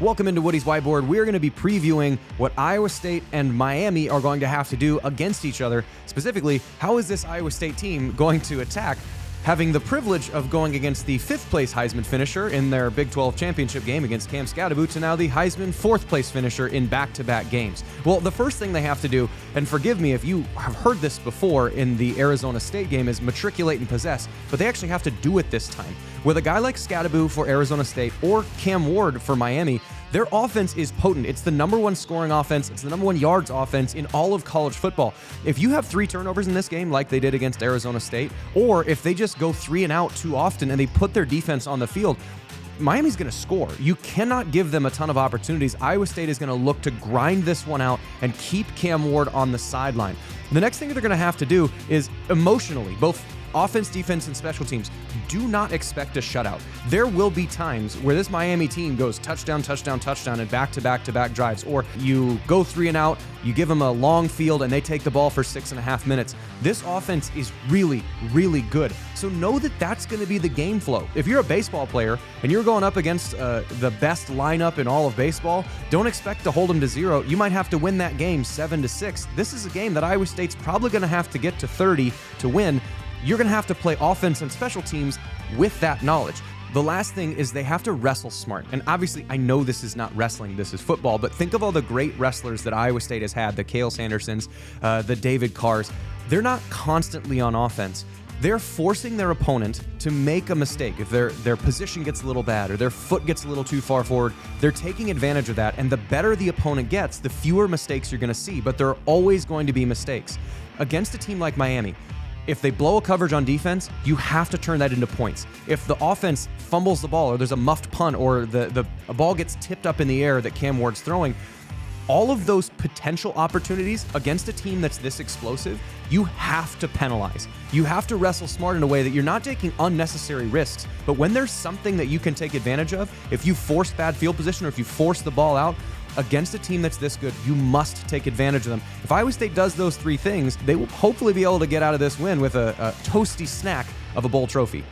Welcome into Woody's Whiteboard. We're going to be previewing what Iowa State and Miami are going to have to do against each other. Specifically, how is this Iowa State team going to attack, having the privilege of going against the 5th place Heisman finisher in their Big 12 championship game against Cam Scadaboo to now the Heisman 4th place finisher in back-to-back games. Well, the first thing they have to do, and forgive me if you have heard this before in the Arizona State game, is matriculate and possess, but they actually have to do it this time. With a guy like Scadaboo for Arizona State or Cam Ward for Miami, their offense is potent. It's the #1 scoring offense. It's the #1 yards offense in all of college football. If you have 3 turnovers in this game like they did against Arizona State, or if they just go 3 and out too often and they put their defense on the field, Miami's going to score. You cannot give them a ton of opportunities. Iowa State is going to look to grind this one out and keep Cam Ward on the sideline. The next thing that they're going to have to do is emotionally, both offense, defense, and special teams, do not expect a shutout. There will be times where this Miami team goes touchdown, touchdown, touchdown, and back-to-back-to-back drives, or you go 3 and out, you give them a long field, and they take the ball for 6.5 minutes. This offense is really, really good. So know that that's going to be the game flow. If you're a baseball player and you're going up against the best lineup in all of baseball, don't expect to hold them to 0. You might have to win that game 7-6. This is a game that Iowa State's probably going to have to get to 30 to win. You're going to have to play offense and special teams with that knowledge. The last thing is they have to wrestle smart. And obviously, I know this is not wrestling, this is football, but think of all the great wrestlers that Iowa State has had, the Cale Sandersons, the David Carrs. They're not constantly on offense. They're forcing their opponent to make a mistake. If their position gets a little bad or their foot gets a little too far forward, they're taking advantage of that. And the better the opponent gets, the fewer mistakes you're going to see. But there are always going to be mistakes. Against a team like Miami, if they blow a coverage on defense, you have to turn that into points. If the offense fumbles the ball or there's a muffed punt or a ball gets tipped up in the air that Cam Ward's throwing, all of those potential opportunities against a team that's this explosive, you have to penalize. You have to wrestle smart in a way that you're not taking unnecessary risks. But when there's something that you can take advantage of, if you force bad field position or if you force the ball out, against a team that's this good, you must take advantage of them. If Iowa State does those 3 things, they will hopefully be able to get out of this win with a toasty snack of a bowl trophy.